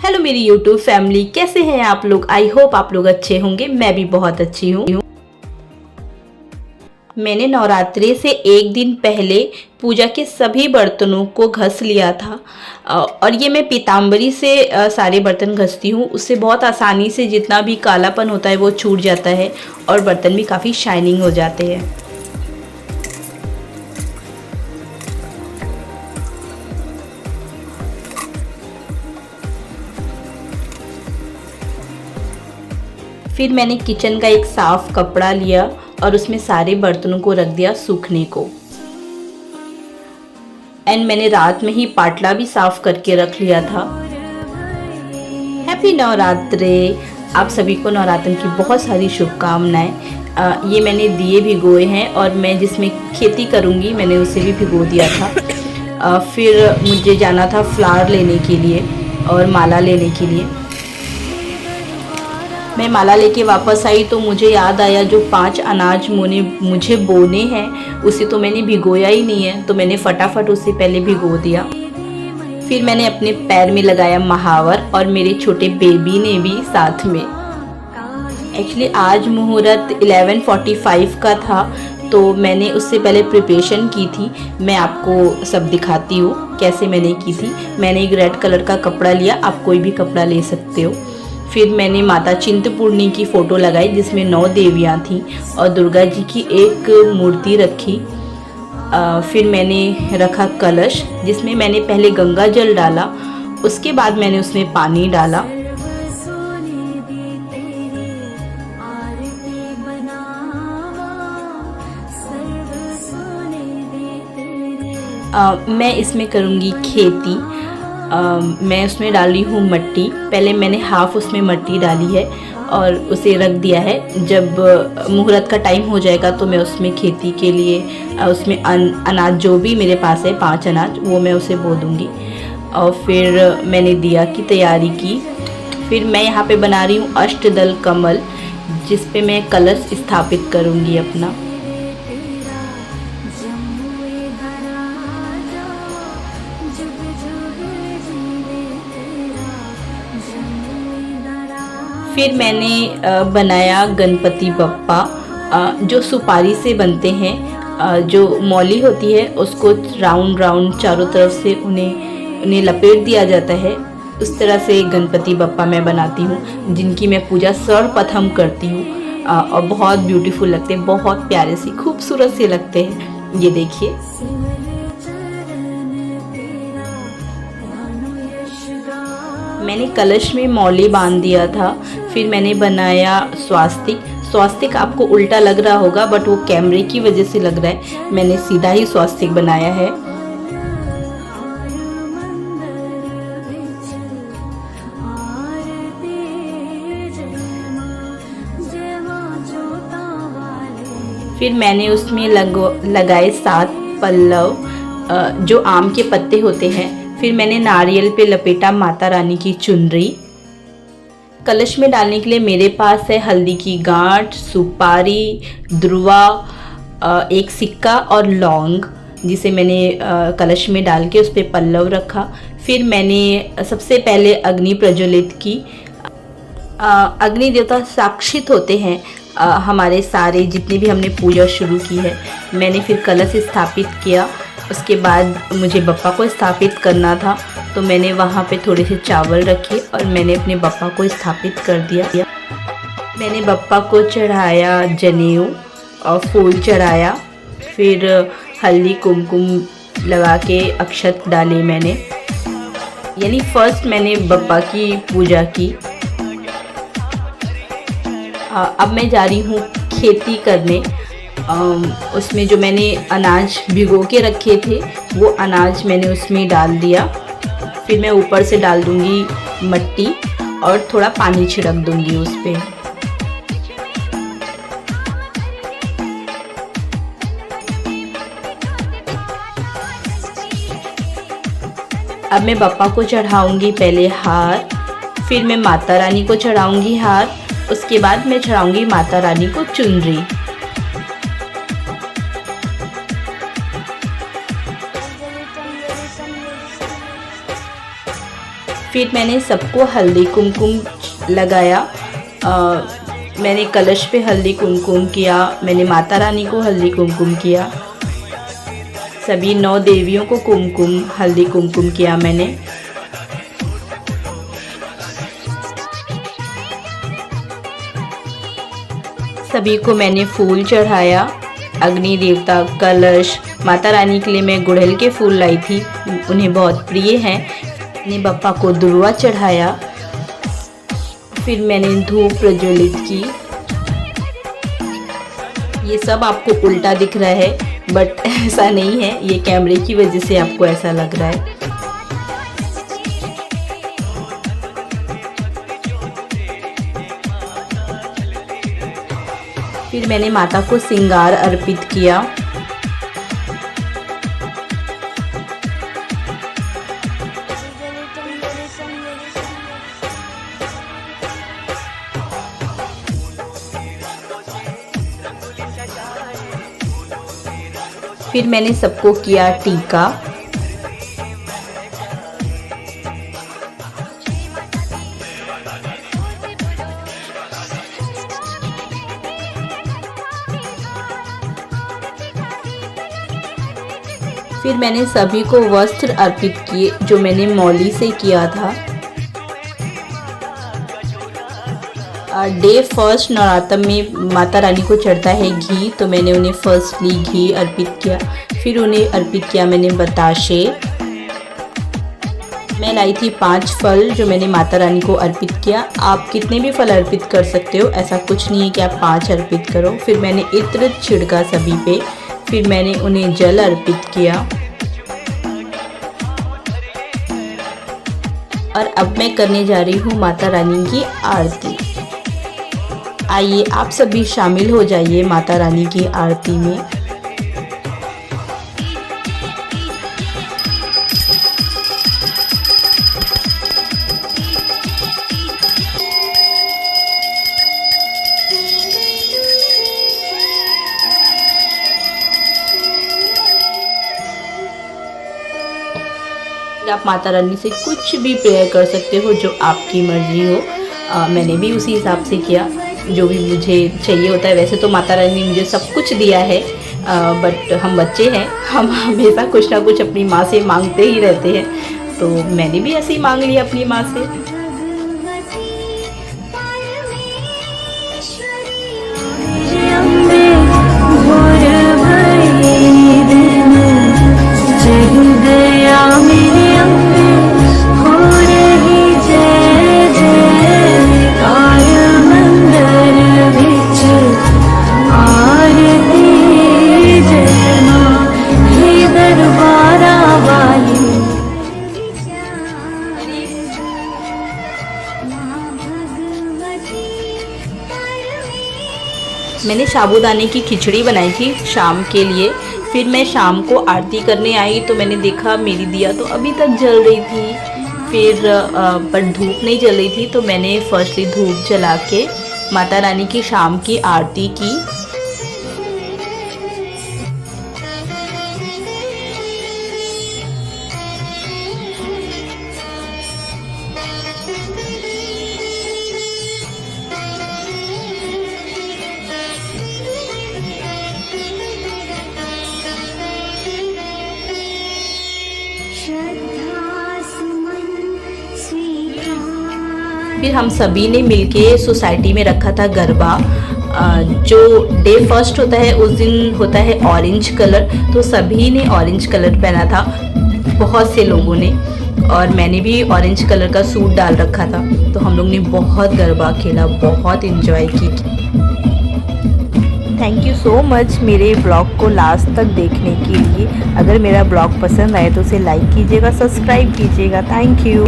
Hello मेरी YouTube family, कैसे हैं आप लोग। आई होप आप लोग अच्छे होंगे। मैं भी बहुत अच्छी हूँ। मैंने नवरात्रि से एक दिन पहले पूजा के सभी बर्तनों को घस लिया था और ये मैं पीताम्बरी से सारे बर्तन घसती हूँ। उससे बहुत आसानी से जितना भी कालापन होता है वो छूट जाता है और बर्तन भी काफ़ी शाइनिंग हो जाते हैं। फिर मैंने किचन का एक साफ कपड़ा लिया और उसमें सारे बर्तनों को रख दिया सूखने को। एंड मैंने रात में ही पाटला भी साफ करके रख लिया था। हैप्पी नवरात्रि। आप सभी को नवरात्र की बहुत सारी शुभकामनाएं। ये मैंने दिए भिगोए हैं और मैं जिसमें खेती करूँगी मैंने उसे भी भिगो दिया था। फिर मुझे जाना था फ्लावर लेने के लिए और माला लेने के लिए। मैं माला लेके वापस आई तो मुझे याद आया जो 5 अनाज मुझे बोने हैं उसे तो मैंने भिगोया ही नहीं है, तो मैंने फटाफट उसे पहले भिगो दिया। फिर मैंने अपने पैर में लगाया महावर और मेरे छोटे बेबी ने भी साथ में। एक्चुअली आज मुहूर्त 11:45 का था, तो मैंने उससे पहले प्रिपरेशन की थी। मैं आपको सब दिखाती हूँ कैसे मैंने की थी। मैंने एक रेड कलर का कपड़ा लिया, आप कोई भी कपड़ा ले सकते हो। फिर मैंने माता चिंतपूर्णी की फ़ोटो लगाई जिसमें 9 देवियाँ थीं और दुर्गा जी की एक मूर्ति रखी। फिर मैंने रखा कलश जिसमें मैंने पहले गंगा जल डाला, उसके बाद मैंने उसमें पानी डाला। मैं इसमें करूँगी खेती। मैं उसमें डाली हूँ मट्टी। पहले मैंने हाफ़ उसमें मट्टी डाली है और उसे रख दिया है। जब मुहूर्त का टाइम हो जाएगा तो मैं उसमें खेती के लिए उसमें अनाज जो भी मेरे पास है 5 अनाज वो मैं उसे बो दूँगी। और फिर मैंने दिया की तैयारी की। फिर मैं यहाँ पे बना रही हूँ अष्टदल कमल जिस पे मैं कलश स्थापित करूँगी अपना। फिर मैंने बनाया गणपति बप्पा जो सुपारी से बनते हैं। जो मौली होती है उसको राउंड राउंड चारों तरफ से उन्हें लपेट दिया जाता है। उस तरह से गणपति बप्पा मैं बनाती हूँ जिनकी मैं पूजा सर्वप्रथम करती हूँ। और बहुत ब्यूटीफुल लगते हैं, बहुत प्यारे से खूबसूरत से लगते हैं। ये देखिए। मैंने कलश में मौली बांध दिया था। फिर मैंने बनाया स्वास्तिक आपको उल्टा लग रहा होगा बट वो कैमरे की वजह से लग रहा है। मैंने सीधा ही स्वास्तिक बनाया है। फिर मैंने उसमें लगाए 7 पल्लव जो आम के पत्ते होते हैं। फिर मैंने नारियल पे लपेटा माता रानी की चुनरी। कलश में डालने के लिए मेरे पास है हल्दी की गांठ, सुपारी, ध्रुवा, एक सिक्का और लौंग जिसे मैंने कलश में डाल के उस पर पल्लव रखा। फिर मैंने सबसे पहले अग्नि प्रज्वलित की। अग्नि देवता साक्षित होते हैं हमारे सारे जितने भी हमने पूजा शुरू की है। मैंने फिर कलश स्थापित किया। उसके बाद मुझे बप्पा को स्थापित करना था तो मैंने वहाँ पे थोड़े से चावल रखे और मैंने अपने बप्पा को स्थापित कर दिया। मैंने बप्पा को चढ़ाया जनेऊ और फूल चढ़ाया। फिर हल्दी कुमकुम लगा के अक्षत डाले मैंने। यानी फर्स्ट मैंने बप्पा की पूजा की। अब मैं जा रही हूँ खेती करने। उसमें जो मैंने अनाज भिगो के रखे थे वो अनाज मैंने उसमें डाल दिया। फिर मैं ऊपर से डाल दूँगी मट्टी और थोड़ा पानी छिड़क दूँगी उस पर। अब मैं बप्पा को चढ़ाऊँगी पहले हार, फिर मैं माता रानी को चढ़ाऊँगी हार, उसके बाद मैं चढ़ाऊँगी माता रानी को चुनरी। फिर मैंने सबको हल्दी कुमकुम लगाया। मैंने कलश पे हल्दी कुमकुम किया, मैंने माता रानी को हल्दी कुमकुम किया, सभी 9 देवियों को कुमकुम हल्दी कुमकुम किया मैंने। सभी को मैंने फूल चढ़ाया, अग्नि देवता, कलश, माता रानी के लिए मैं गुड़हल के फूल लाई थी, उन्हें बहुत प्रिय हैं। मैंने बप्पा को दुर्वा चढ़ाया, फिर मैंने धूप प्रज्वलित की। ये सब आपको उल्टा दिख रहा है बट ऐसा नहीं है, ये कैमरे की वजह से आपको ऐसा लग रहा है। फिर मैंने माता को श्रृंगार अर्पित किया। फिर मैंने सबको किया टीका। फिर मैंने सभी को वस्त्र अर्पित किए जो मैंने मौली से किया था। डे फर्स्ट नवरात्र में माता रानी को चढ़ता है घी, तो मैंने उन्हें फर्स्टली घी अर्पित किया। फिर उन्हें अर्पित किया मैंने बताशे। मैं लाई थी 5 फल जो मैंने माता रानी को अर्पित किया। आप कितने भी फल अर्पित कर सकते हो, ऐसा कुछ नहीं है कि आप 5 अर्पित करो। फिर मैंने इत्र छिड़का सभी पे, फिर मैंने उन्हें जल अर्पित किया। और अब मैं करने जा रही हूँ माता रानी की आरती। आइए आप सभी शामिल हो जाइए माता रानी की आरती में। आप माता रानी से कुछ भी प्रेयर कर सकते हो जो आपकी मर्जी हो। मैंने भी उसी हिसाब से किया जो भी मुझे चाहिए होता है। वैसे तो माता रानी ने मुझे सब कुछ दिया है, बट हम बच्चे हैं, हम हमेशा कुछ ना कुछ अपनी माँ से मांगते ही रहते हैं, तो मैंने भी ऐसे ही मांग लिया अपनी माँ से। मैंने साबूदाने की खिचड़ी बनाई थी शाम के लिए। फिर मैं शाम को आरती करने आई तो मैंने देखा मेरी दिया तो अभी तक जल रही थी, फिर पर धूप नहीं जल रही थी, तो मैंने फर्स्टली धूप जला के माता रानी की शाम की आरती की। फिर हम सभी ने मिलके सोसाइटी में रखा था गरबा। जो डे फर्स्ट होता है उस दिन होता है ऑरेंज कलर, तो सभी ने ऑरेंज कलर पहना था, बहुत से लोगों ने, और मैंने भी ऑरेंज कलर का सूट डाल रखा था। तो हम लोग ने बहुत गरबा खेला, बहुत इन्जॉय की। थैंक यू सो मच मेरे ब्लॉग को लास्ट तक देखने के लिए। अगर मेरा ब्लॉग पसंद आए तो उसे लाइक कीजिएगा, सब्सक्राइब कीजिएगा। Thank you.